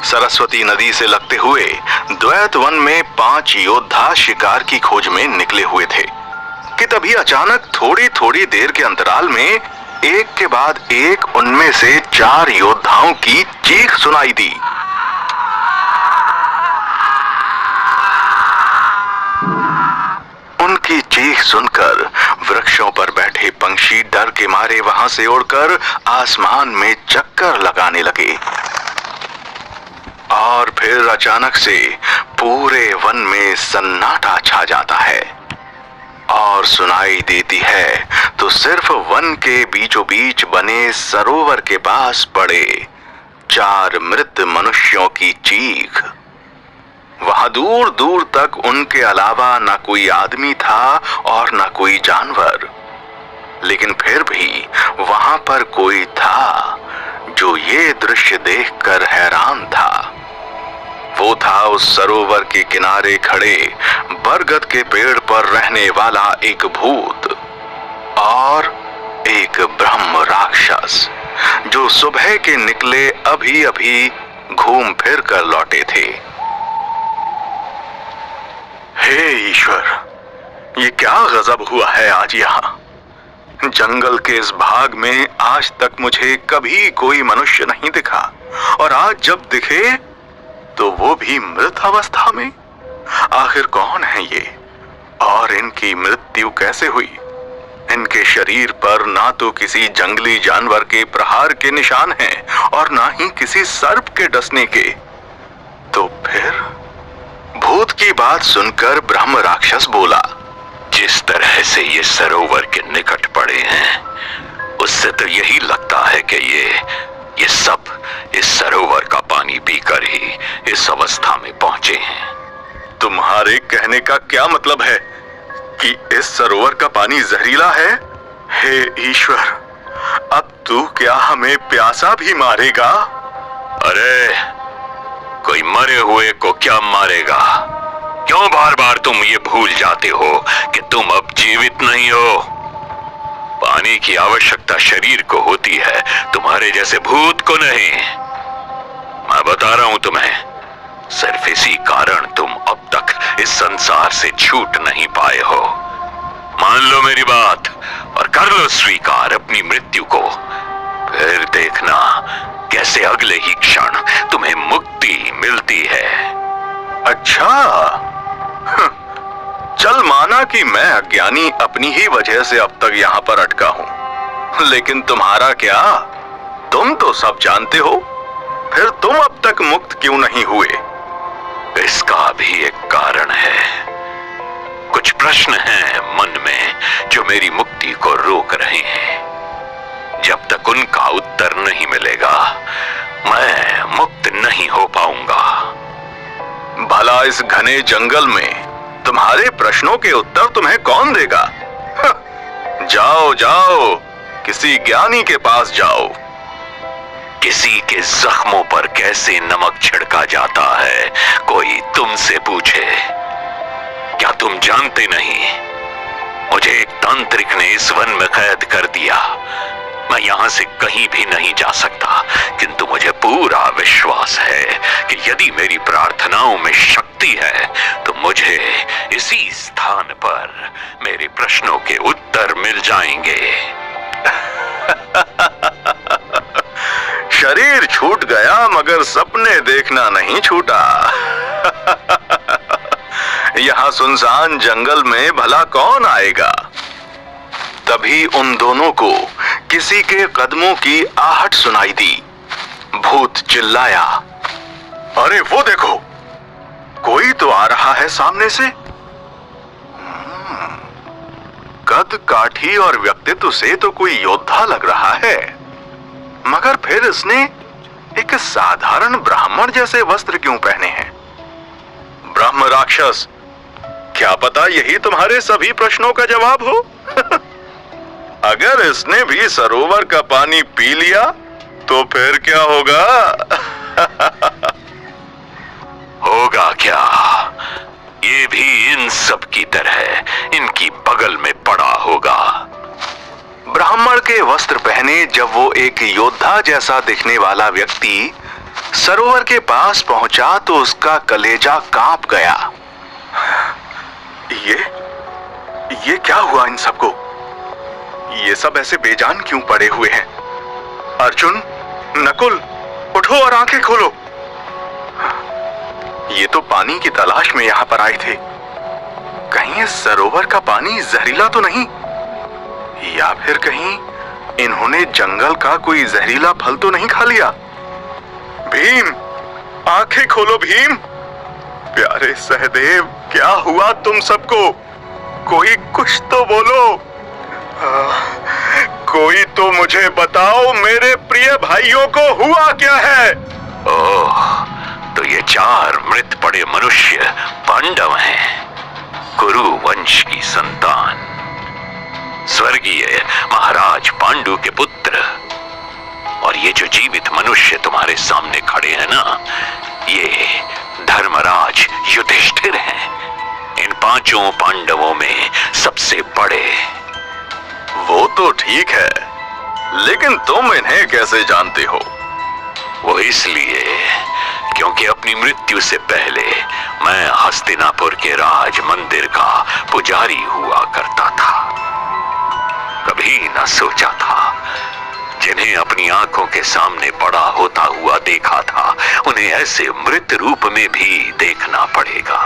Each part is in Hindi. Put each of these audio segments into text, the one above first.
सरस्वती नदी से लगते हुए द्वैत वन में 5 योद्धा शिकार की खोज में निकले हुए थे कि तभी अचानक थोड़ी थोड़ी देर के अंतराल में एक के बाद एक उनमें से 4 योद्धाओं की चीख सुनाई दी। उनकी चीख सुनकर वृक्षों पर बैठे पंछी डर के मारे वहां से उड़कर आसमान में चक्कर लगाने लगे और फिर अचानक से पूरे वन में सन्नाटा छा जाता है और सुनाई देती है तो सिर्फ वन के बीचों बीच बने सरोवर के पास पड़े 4 मृत मनुष्यों की चीख। वहां दूर दूर तक उनके अलावा न कोई आदमी था और न कोई जानवर, लेकिन फिर भी वहां पर कोई था जो ये दृश्य देखकर हैरान था। वो था उस सरोवर के किनारे खड़े बरगद के पेड़ पर रहने वाला एक भूत और एक ब्रह्म राक्षस जो सुबह के निकले अभी अभी घूम फिर कर लौटे थे। हे ईश्वर, ये क्या गजब हुआ है आज यहाँ। जंगल के इस भाग में आज तक मुझे कभी कोई मनुष्य नहीं दिखा और आज जब दिखे तो वो भी मृत अवस्था में। आखिर कौन है ये और इनकी मृत्यु कैसे हुई? इनके शरीर पर ना तो किसी जंगली जानवर के प्रहार के निशान हैं और ना ही किसी सर्प के डसने के। तो फिर भूत की बात सुनकर ब्रह्म राक्षस बोला, जिस तरह से ये सरोवर के निकट पड़े हैं उससे तो यही लगता है कि ये सब इस सरोवर का पानी पीकर ही इस अवस्था में पहुंचे हैं। तुम्हारे कहने का क्या मतलब है कि इस सरोवर का पानी जहरीला है? हे ईश्वर, अब तू क्या हमें प्यासा भी मारेगा? अरे कोई मरे हुए को क्या मारेगा? क्यों बार बार तुम ये भूल जाते हो कि तुम अब जीवित नहीं हो? पानी की आवश्यकता शरीर को होती है, तुम्हारे जैसे भूत को नहीं। मैं बता रहा हूं तुम्हें, सिर्फ इसी कारण तुम अब तक इस संसार से छूट नहीं पाए हो। मान लो मेरी बात और कर लो स्वीकार अपनी मृत्यु को, फिर देखना कैसे अगले ही क्षण तुम्हें मुक्ति मिलती है। अच्छा, चल माना कि मैं अज्ञानी अपनी ही वजह से अब तक यहाँ पर अटका हूँ, लेकिन तुम्हारा क्या? तुम तो सब जानते हो, फिर तुम अब तक मुक्त क्यों नहीं हुए? इसका भी एक कारण है। कुछ प्रश्न हैं मन में जो मेरी मुक्ति को रोक रहे हैं। जब तक उनका उत्तर नहीं मिलेगा मैं मुक्त नहीं हो पाऊंगा। भला इस घने जंगल में तुम्हारे प्रश्नों के उत्तर तुम्हें कौन देगा? जाओ जाओ, किसी ज्ञानी के पास जाओ। किसी के जख्मों पर कैसे नमक छिड़का जाता है कोई तुमसे पूछे। क्या तुम जानते नहीं, मुझे एक तांत्रिक ने इस वन में कैद कर दिया। मैं यहां से कहीं भी नहीं जा सकता, किंतु मुझे पूरा विश्वास है कि यदि मेरी प्रार्थनाओं में शक्ति है तो मुझे इसी स्थान पर मेरे प्रश्नों के उत्तर मिल जाएंगे। शरीर छूट गया मगर सपने देखना नहीं छूटा। यहाँ सुनसान जंगल में भला कौन आएगा? तभी उन दोनों को किसी के कदमों की आहट सुनाई दी। भूत चिल्लाया, अरे वो देखो, कोई तो आ रहा है सामने से। कद काठी और व्यक्तित्व से तो कोई योद्धा लग रहा है, मगर फिर इसने एक साधारण ब्राह्मण जैसे वस्त्र क्यों पहने हैं? ब्रह्म राक्षस, क्या पता यही तुम्हारे सभी प्रश्नों का जवाब हो? अगर इसने भी सरोवर का पानी पी लिया तो फिर क्या होगा? होगा क्या? ये भी इन सब की तरह इनकी बगल में पड़ा होगा। ब्राह्मण के वस्त्र पहने जब वो एक योद्धा जैसा दिखने वाला व्यक्ति सरोवर के पास पहुंचा तो उसका कलेजा कांप गया। ये क्या हुआ इन सबको? ये सब ऐसे बेजान क्यों पड़े हुए हैं? अर्जुन, नकुल, उठो और आंखें खोलो। ये तो पानी की तलाश में यहां पर आए थे। कहीं इस सरोवर का पानी जहरीला तो नहीं, या फिर कहीं इन्होंने जंगल का कोई जहरीला फल तो नहीं खा लिया? भीम, आंखें खोलो भीम। प्यारे सहदेव, क्या हुआ तुम सबको? कोई कुछ तो बोलो। कोई तो मुझे बताओ, मेरे प्रिय भाइयों को हुआ क्या है? ओह, तो ये 4 मृत पड़े मनुष्य पांडव हैं, कुरु वंश की संतान, स्वर्गीय महाराज पांडु के पुत्र। और ये जो जीवित मनुष्य तुम्हारे सामने खड़े हैं ना, ये धर्मराज युधिष्ठिर हैं, इन 5 पांडवों में सबसे बड़े। वो तो ठीक है, लेकिन तुम इन्हें कैसे जानते हो? वो इसलिए क्योंकि अपनी मृत्यु से पहले मैं हस्तिनापुर के राज मंदिर का पुजारी हुआ करता था। कभी न सोचा था जिन्हें अपनी आंखों के सामने बड़ा होता हुआ देखा था, उन्हें ऐसे मृत रूप में भी देखना पड़ेगा।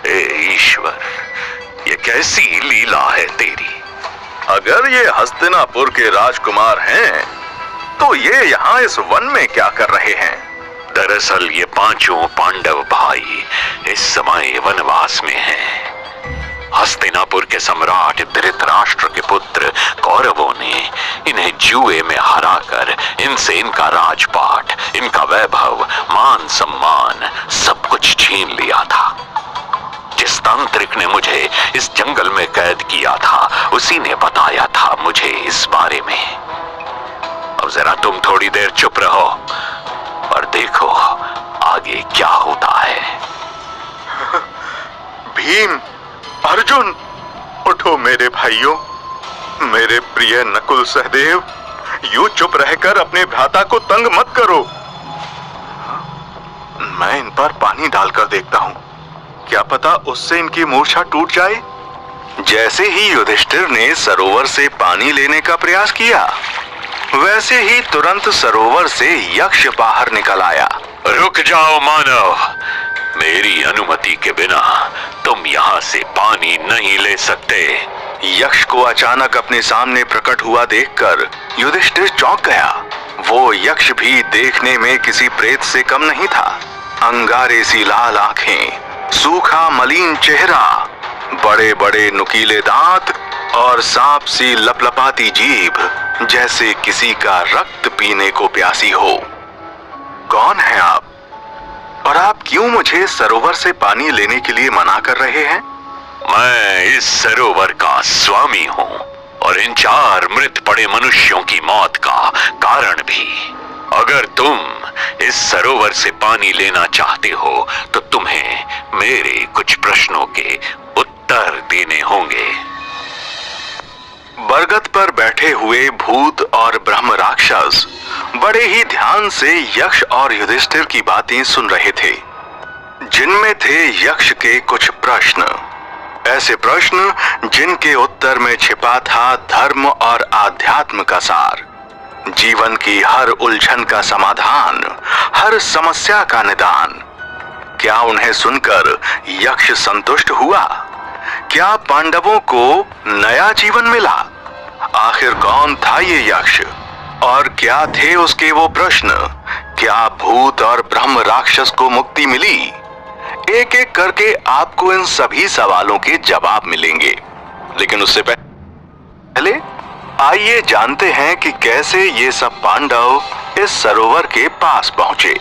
ए ईश्वर, ये कैसी लीला है तेरी। अगर ये हस्तिनापुर के राजकुमार हैं, तो ये यहाँ इस वन में क्या कर रहे हैं? दरअसल ये 5 पांडव भाई इस समय वनवास में हैं। हस्तिनापुर के सम्राट धृतराष्ट्र के पुत्र कौरवों ने इन्हें जुए में हराकर इनसे इनका राजपाट, इनका वैभव, मान सम्मान सब कुछ छीन लिया था। जिस तांत्रिक ने मुझे इस जंगल में कैद किया था, उसी ने बताया था मुझे इस बारे में। अब जरा तुम थोड़ी देर चुप रहो और देखो आगे क्या होता है। भीम, अर्जुन, उठो मेरे भाइयों। मेरे प्रिय नकुल, सहदेव, यूं चुप रहकर अपने भ्राता को तंग मत करो। मैं इन पर पानी डालकर देखता हूं, क्या पता उससे इनकी मूर्छा टूट जाए। जैसे ही युधिष्ठिर ने सरोवर से पानी लेने का प्रयास किया, वैसे ही तुरंत सरोवर से यक्ष बाहर निकल आया। रुक जाओ मानव, मेरी अनुमति के बिना तुम यहाँ से पानी नहीं ले सकते। यक्ष को अचानक अपने सामने प्रकट हुआ देखकर युधिष्ठिर चौंक गया। वो यक्ष भी देखने में किसी प्रेत से कम नहीं था। अंगारे सी लाल आंखें, सूखा मलिन चेहरा, बड़े बड़े नुकीले दांत और सांप सी लपलपाती जीभ, जैसे किसी का रक्त पीने को प्यासी हो। कौन है आप? और आप क्यों मुझे सरोवर से पानी लेने के लिए मना कर रहे हैं? मैं इस सरोवर का स्वामी हूँ और इन 4 मृत पड़े मनुष्यों की मौत का कारण भी। अगर तुम इस सरोवर से पानी लेना चाहते हो तो तुम्हें मेरे कुछ प्रश्नों के उत्तर देने होंगे। बरगद पर बैठे हुए भूत और ब्रह्म राक्षस बड़े ही ध्यान से यक्ष और युधिष्ठिर की बातें सुन रहे थे, जिनमें थे यक्ष के कुछ प्रश्न, ऐसे प्रश्न जिनके उत्तर में छिपा था धर्म और आध्यात्म का सार, जीवन की हर उलझन का समाधान, हर समस्या का निदान। क्या उन्हें सुनकर यक्ष संतुष्ट हुआ? क्या पांडवों को नया जीवन मिला? आखिर कौन था ये यक्ष और क्या थे उसके वो प्रश्न? क्या भूत और ब्रह्म राक्षस को मुक्ति मिली? एक एक करके आपको इन सभी सवालों के जवाब मिलेंगे, लेकिन उससे पहले आइए जानते हैं कि कैसे ये सब पांडव इस सरोवर के पास पहुंचे।